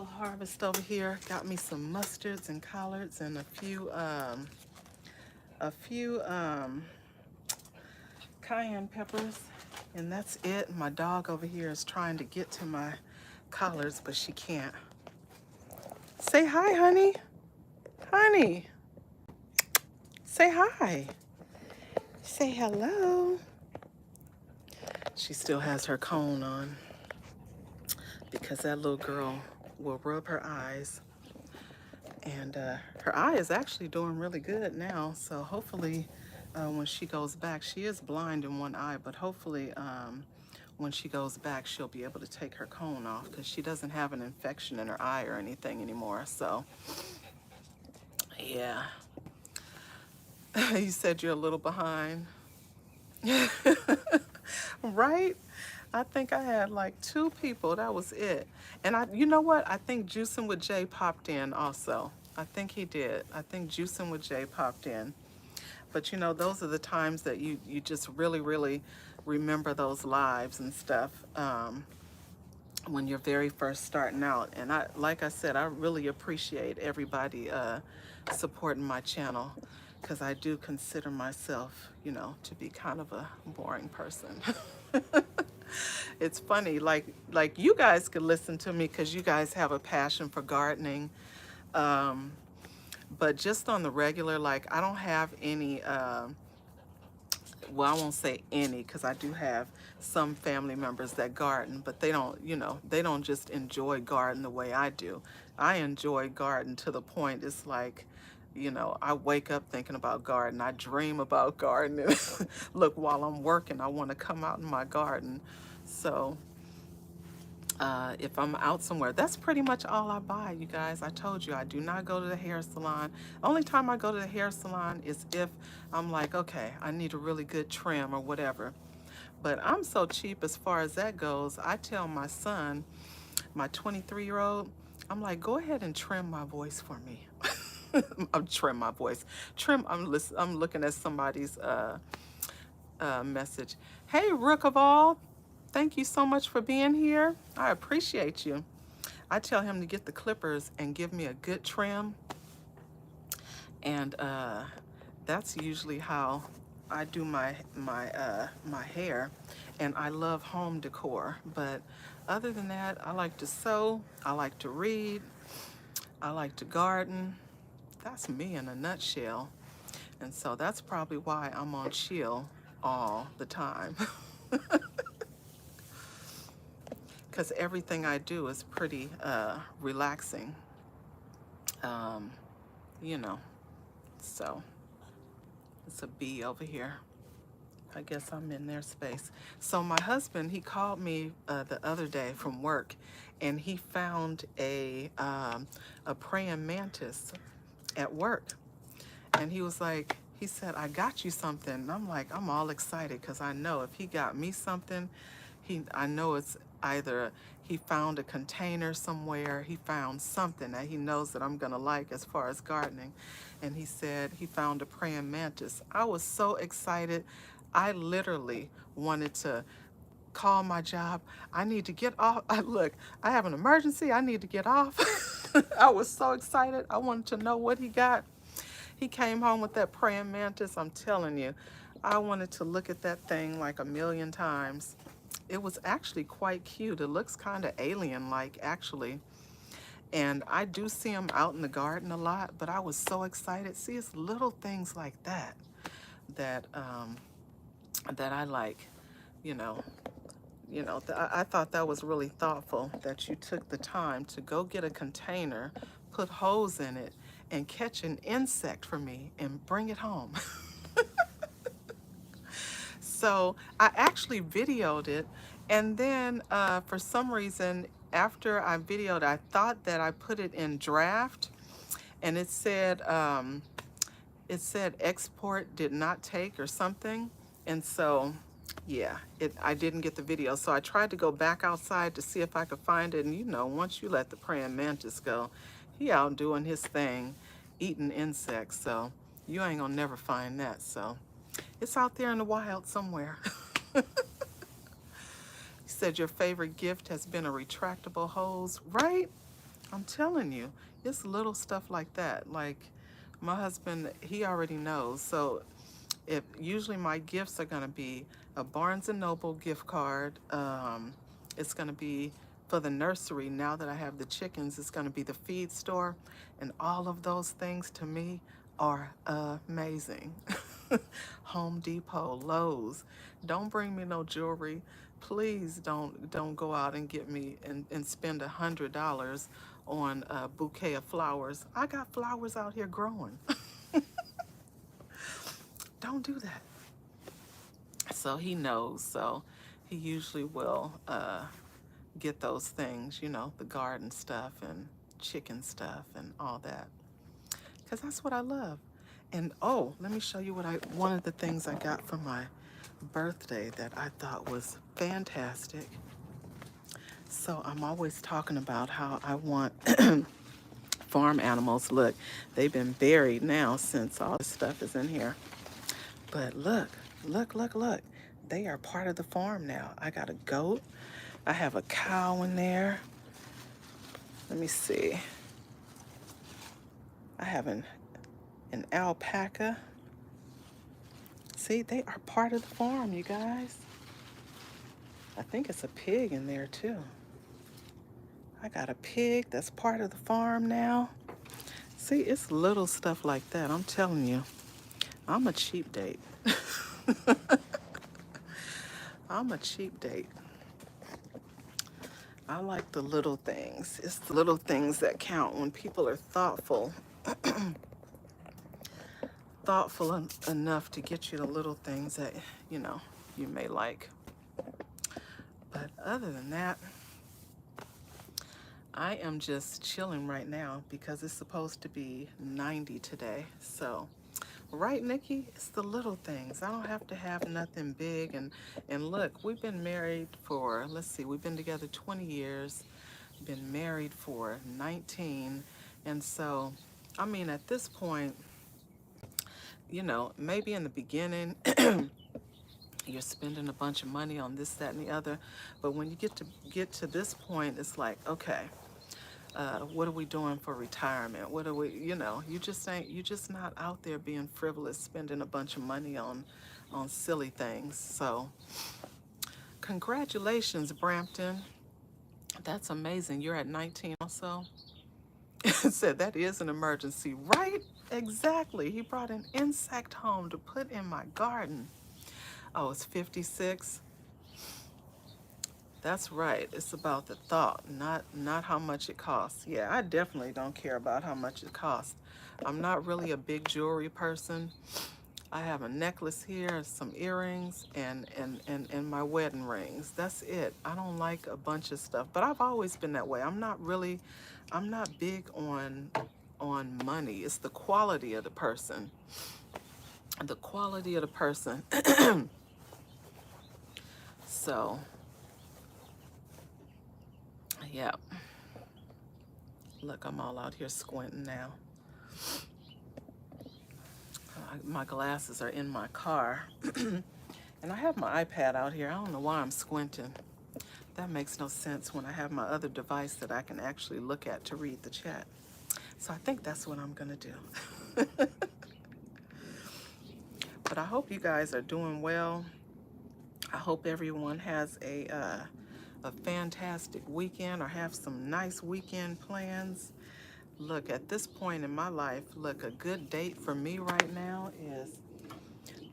harvest over here. Got me some mustards and collards and a few cayenne peppers, and that's it. My dog over here is trying to get to my collards, but she can't. Say hi, honey. Honey, say hi. Say hello. She still has her cone on because that little girl will rub her eyes. And her eye is actually doing really good now. So hopefully when she goes back, she is blind in one eye, but hopefully when she goes back, she'll be able to take her cone off because she doesn't have an infection in her eye or anything anymore. So yeah. You said you're a little behind. Right? I think I had like 2 people. That was it. And you know what? I think Juicing with Jay popped in also. I think he did. I think Juicing with Jay popped in. But you know, those are the times that you just really, really remember those lives and stuff when you're very first starting out. And like I said, I really appreciate everybody supporting my channel because I do consider myself, you know, to be kind of a boring person. It's funny, like you guys could listen to me because you guys have a passion for gardening. But just on the regular, like I don't have any, well, I won't say any because I do have some family members that garden, but they don't, you know, they don't just enjoy garden the way I do. I enjoy garden to the point it's like, you know, I wake up thinking about garden. I dream about gardening. Look, while I'm working, I want to come out in my garden. So if I'm out somewhere, that's pretty much all I buy, you guys. I told you I do not go to the hair salon. Only time I go to the hair salon is if I'm like, okay, I need a really good trim or whatever. But I'm so cheap as far as that goes. I tell my son, my 23-year-old, I'm like, go ahead and trim my voice for me. I'm trim my voice. Trim. I'm looking at somebody's message. Hey, Rook of all, thank you so much for being here. I appreciate you. I tell him to get the clippers and give me a good trim, and that's usually how I do my hair. And I love home decor, but other than that, I like to sew, I like to read, I like to garden. That's me in a nutshell. And so that's probably why I'm on chill all the time. Because everything I do is pretty relaxing, you know. So it's a bee over here. I guess I'm in their space. So my husband, he called me the other day from work, and he found a praying mantis at work. And he was like, he said, I got you something. And I'm like, I'm all excited because I know if he got me something, I know it's either he found a container somewhere, he found something that he knows that I'm gonna like as far as gardening. And he said he found a praying mantis. I was so excited. I literally wanted to call my job. I need to get off. Look, I have an emergency. I need to get off. I was so excited. I wanted to know what he got. He came home with that praying mantis. I'm telling you, I wanted to look at that thing like a million times. It was actually quite cute. It looks kind of alien-like, actually. And I do see them out in the garden a lot, but I was so excited. See, it's little things like that that I like, you know. I thought that was really thoughtful that you took the time to go get a container, put holes in it, and catch an insect for me and bring it home. So I actually videoed it, and then for some reason after I videoed, I thought that I put it in draft, and it said export did not take or something. And so, yeah, I didn't get the video. So I tried to go back outside to see if I could find it. And you know, once you let the praying mantis go, he out doing his thing, eating insects. So you ain't gonna never find that. So it's out there in the wild somewhere. You said your favorite gift has been a retractable hose, right? I'm telling you, it's little stuff like that. Like my husband, he already knows. So if usually my gifts are going to be a Barnes and Noble gift card, it's going to be for the nursery. Now that I have the chickens, it's going to be the feed store, and all of those things to me are amazing. Home Depot, Lowe's. Don't bring me no jewelry. Please don't go out and get me and spend $100 on a bouquet of flowers. I got flowers out here growing. Don't do that. So he knows. So he usually will get those things, you know, the garden stuff and chicken stuff and all that. Because that's what I love. And oh, let me show you one of the things I got for my birthday that I thought was fantastic. So I'm always talking about how I want farm animals. Look, they've been buried now since all this stuff is in here. But look, look, look, look. They are part of the farm now. I got a goat. I have a cow in there. Let me see. I have an alpaca. See, they are part of the farm, you guys. I think it's a pig in there too. I got a pig that's part of the farm now. See, it's little stuff like that. I'm telling you, I'm a cheap date. I'm a cheap date. I like the little things. It's the little things that count when people are thoughtful. Enough to get you the little things that, you know, you may like. But other than that, I am just chilling right now because it's supposed to be 90 today. So, right, Nikki? It's the little things. I don't have to have nothing big. And look, we've been married for, let's see, we've been together 20 years, been married for 19. And so, I mean, at this point, you know, maybe in the beginning, you're spending a bunch of money on this, that, and the other. But when you get to this point, it's like, okay, what are we doing for retirement? What are we, you know, you just not out there being frivolous, spending a bunch of money on silly things. So congratulations, Brampton. That's amazing. You're at 19 also. Said that is an emergency, right? Exactly. He brought an insect home to put in my garden. Oh, it's 56. That's right. It's about the thought, not how much it costs. Yeah, I definitely don't care about how much it costs. I'm not really a big jewelry person. I have a necklace here, some earrings, and my wedding rings. That's it. I don't like a bunch of stuff, but I've always been that way. I'm not big on money. It's the quality of the person. The quality of the person. So, yeah. Look, I'm all out here squinting now. My glasses are in my car. And I have my iPad out here. I don't know why I'm squinting. That makes no sense when I have my other device that I can actually look at to read the chat. So I think that's what I'm gonna do. But I hope you guys are doing well. I hope everyone has a fantastic weekend or have some nice weekend plans. Look, at this point in my life, look, a good date for me right now is,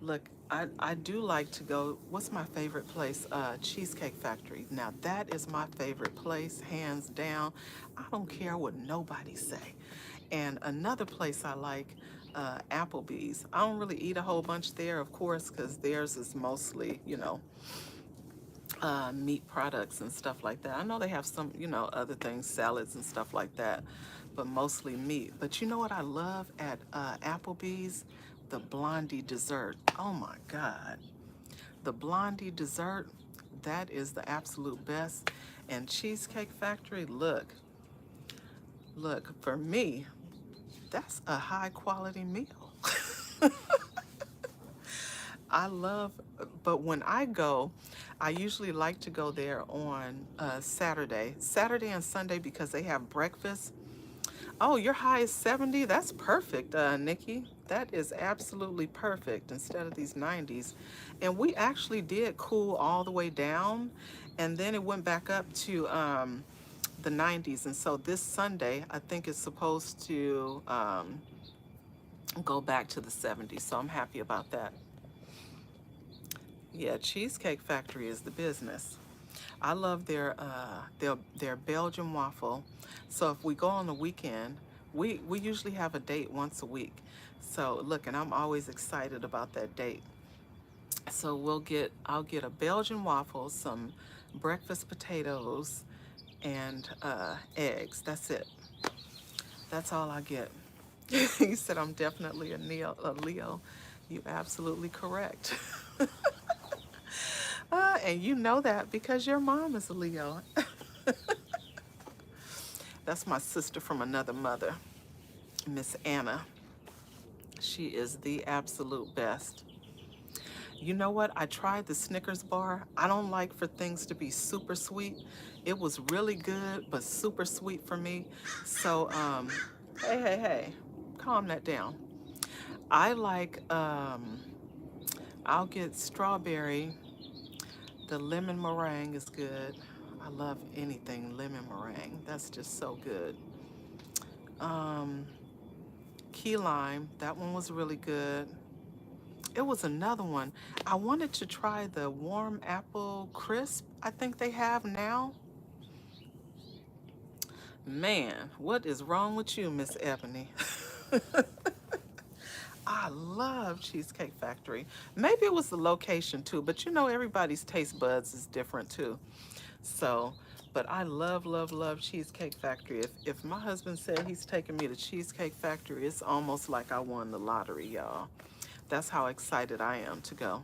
look, I do like to go, what's my favorite place? Cheesecake Factory. Now that is my favorite place, hands down. I don't care what nobody say. And another place I like, Applebee's. I don't really eat a whole bunch there, of course, because theirs is mostly, you know, meat products and stuff like that. I know they have some, other things, salads and stuff like that, but mostly meat. But you know what I love at Applebee's? The Blondie dessert. Oh my God. The Blondie dessert, that is the absolute best. And Cheesecake Factory, look, for me, that's a high quality meal. I love, but when I go, I usually like to go there on Saturday and Sunday because they have breakfast. Oh, your high is 70? That's perfect, Nikki. That is absolutely perfect instead of these 90s. And we actually did cool all the way down, and then it went back up to the 90s. And so this Sunday, I think it's supposed to go back to the 70s. So I'm happy about that. Yeah, Cheesecake Factory is the business. I love their Belgian waffle. So if we go on the weekend, we usually have a date once a week. So look, and I'm always excited about that date. So I'll get a Belgian waffle, some breakfast potatoes, and eggs. That's it. That's all I get. He said I'm definitely a Leo. You absolutely correct. And you know that because your mom is a Leo. That's my sister from another mother, Miss Anna. She is the absolute best. You know what? I tried the Snickers bar. I don't like for things to be super sweet. It was really good, but super sweet for me. So, hey, calm that down. I like, I'll get strawberry. The lemon meringue is good. I love anything lemon meringue. That's just so good. Um, Key lime, that one was really good. It was another one. I wanted to try the warm apple crisp I think they have now. Man, what is wrong with you, Miss Ebony? I love Cheesecake Factory. Maybe it was the location too, but everybody's taste buds is different too. So, but I love Cheesecake Factory. If my husband said he's taking me to Cheesecake Factory, it's almost like I won the lottery, y'all. That's how excited I am to go.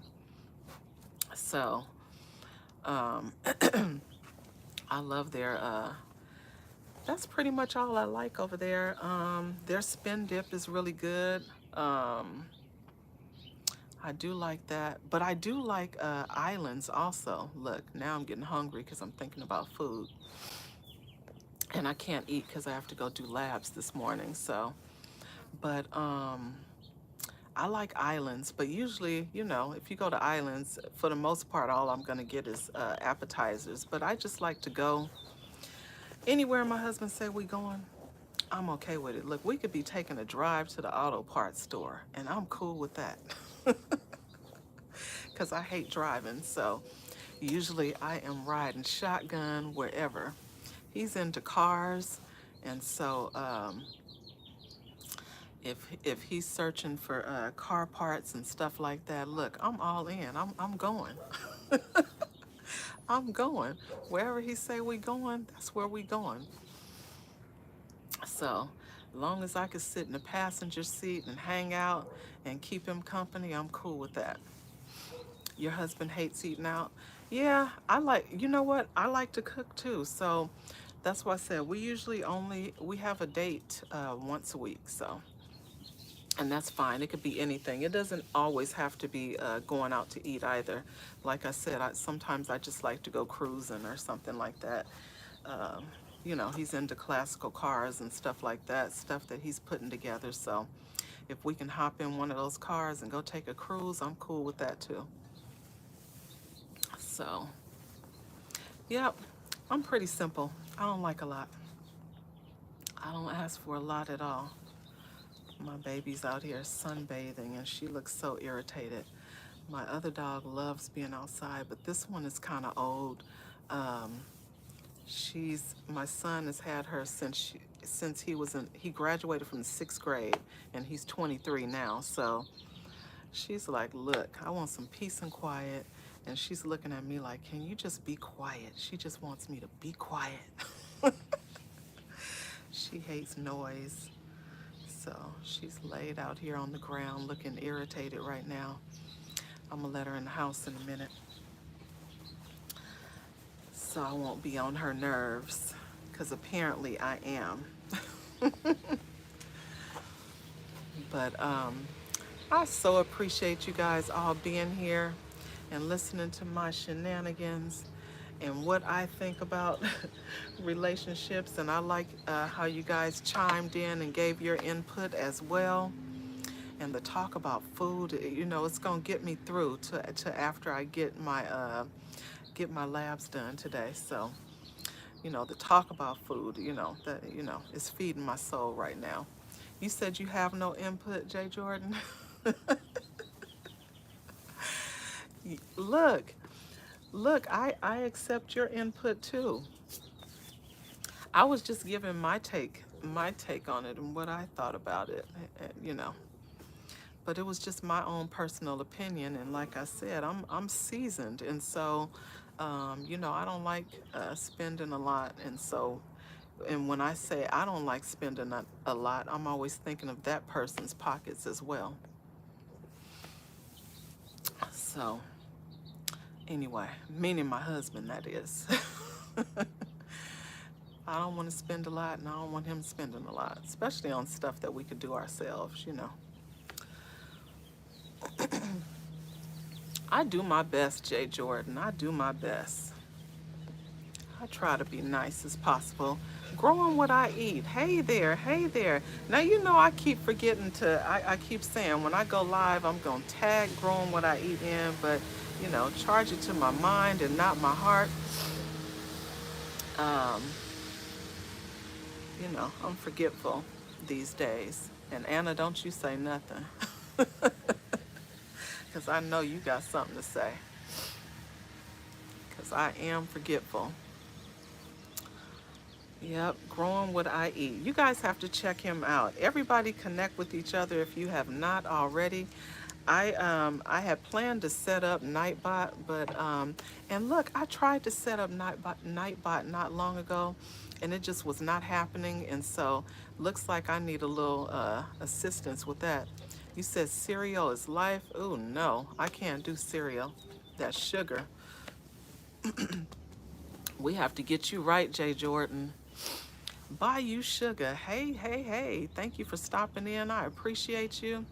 So, um, I love that's pretty much all I like over there. Their spin dip is really good. Um, I do like that, but I do like islands also. Look, now I'm getting hungry because I'm thinking about food, and I can't eat because I have to go do labs this morning. So, but I like islands, but usually, if you go to islands, for the most part, all I'm gonna get is appetizers. But I just like to go anywhere my husband say we going. I'm okay with it. Look, we could be taking a drive to the auto parts store, and I'm cool with that. Because I hate driving, so usually I am riding shotgun wherever. He's into cars, and so if he's searching for car parts and stuff like that, look, I'm all in. I'm going. I'm going wherever he say we going. That's where we going. So, long as I can sit in the passenger seat and hang out and keep him company, I'm cool with that. Your husband hates eating out. Yeah, you know what? I like to cook too. So that's why I said we have a date once a week. So, and that's fine. It could be anything. It doesn't always have to be going out to eat either. Like I said, sometimes I just like to go cruising or something like that. Um, he's into classical cars and stuff like that, stuff that he's putting together. So if we can hop in one of those cars and go take a cruise, I'm cool with that too. So, yep, I'm pretty simple. I don't like a lot. I don't ask for a lot at all. My baby's out here sunbathing and she looks so irritated. My other dog loves being outside, but this one is kind of old. Um, my son has had her since he graduated from the 6th grade, and he's 23 now. So she's like, look, I want some peace and quiet. And she's looking at me like, can you just be quiet? She just wants me to be quiet. She hates noise. So she's laid out here on the ground looking irritated right now. I'm gonna let her in the house in a minute so I won't be on her nerves, because apparently I am. But I so appreciate you guys all being here and listening to my shenanigans and what I think about relationships. And I like how you guys chimed in and gave your input as well. And the talk about food, you know, it's gonna get me through to after I get my labs done today. So, you know, the talk about food, you know, that is feeding my soul right now. You said you have no input, Jay Jordan. Look, look, I accept your input too. I was just giving my take on it and what I thought about it, you know. But it was just my own personal opinion, and like I said, I'm seasoned, and so, you know, I don't like spending a lot, and so, and when I say I don't like spending a lot, I'm always thinking of that person's pockets as well. So, anyway, meaning my husband, that is. I don't want to spend a lot, and I don't want him spending a lot, especially on stuff that we could do ourselves, you know. I do my best, Jay Jordan. I do my best. I try to be nice as possible. Growing what I eat. Hey there, hey there. Now, you know, I keep forgetting I keep saying when I go live, I'm going to tag growing what I eat in, but, you know, charge it to my mind and not my heart. Um, you know, I'm forgetful these days. And Anna, don't you say nothing. Because I know you got something to say. Because I am forgetful. Yep, growing what I eat. You guys have to check him out. Everybody connect with each other if you have not already. I had planned to set up Nightbot, but and look, I tried to set up Nightbot not long ago, and it just was not happening. And so looks like I need a little assistance with that. You said cereal is life. Oh no, I can't do cereal. That's sugar. We have to get you right, Jay Jordan. Buy you sugar. Hey, hey, hey. Thank you for stopping in. I appreciate you.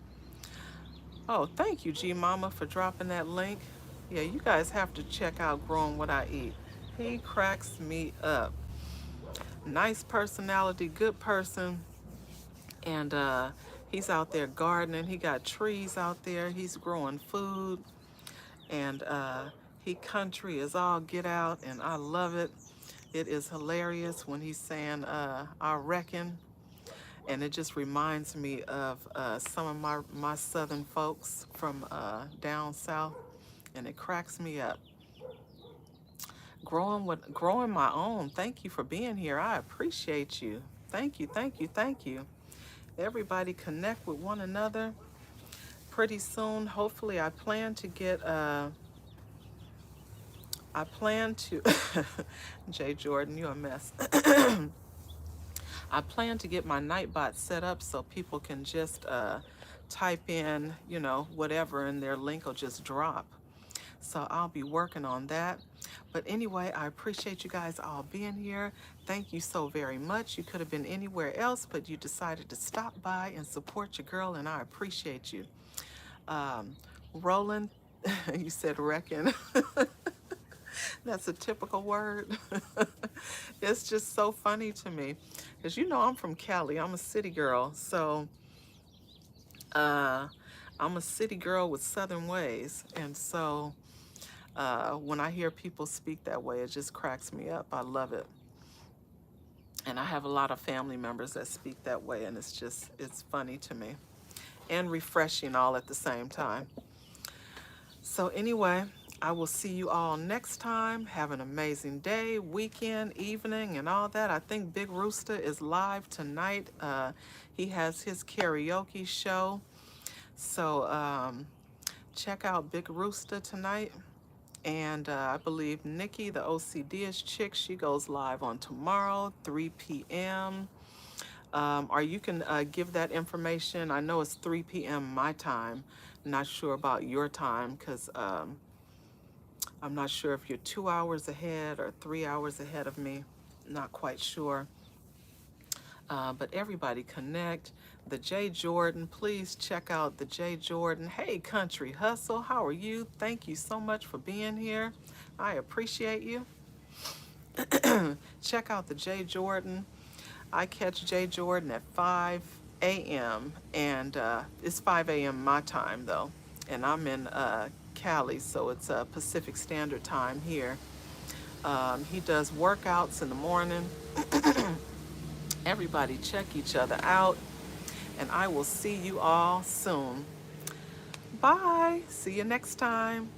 Oh, thank you, G Mama, for dropping that link. Yeah, you guys have to check out Growing What I Eat. He cracks me up. Nice personality, good person. And he's out there gardening. He got trees out there. He's growing food. And he country is all get out. And I love it. It is hilarious when he's saying, I reckon. And it just reminds me of some of my southern folks from down south, and it cracks me up. Growing my own. Thank you for being here. I appreciate you. Thank you, thank you, thank you. Everybody connect with one another. Pretty soon, hopefully, I plan to get I plan to Jay Jordan, you a mess. I plan to get my Nightbot set up so people can just type in, you know, whatever, and their link will just drop. So I'll be working on that. But anyway, I appreciate you guys all being here. Thank you so very much. You could have been anywhere else, but you decided to stop by and support your girl, and I appreciate you. Roland, you said reckon. That's a typical word. It's just so funny to me. Because you know I'm from Cali. I'm a city girl. So I'm a city girl with southern ways. And so when I hear people speak that way, it just cracks me up. I love it. And I have a lot of family members that speak that way. And it's funny to me. And refreshing all at the same time. So anyway, I will see you all next time. Have an amazing day, weekend, evening, and all that. I think Big Rooster is live tonight. He has his karaoke show. So check out Big Rooster tonight. And I believe Nikki, the OCD-ish chick, she goes live on tomorrow, 3 p.m. Or you can give that information. I know it's 3 p.m. my time. Not sure about your time because I'm not sure if you're 2 hours ahead or 3 hours ahead of me. Not quite sure. But everybody connect. The J Jordan, please check out the J Jordan. Hey, Country Hustle, how are you? Thank you so much for being here. I appreciate you. Check out the J Jordan. I catch J Jordan at 5 a.m. and it's 5 a.m. my time though, and I'm in Cali, so it's Pacific Standard Time here. He does workouts in the morning. Everybody check each other out, and I will see you all soon. Bye. See you next time.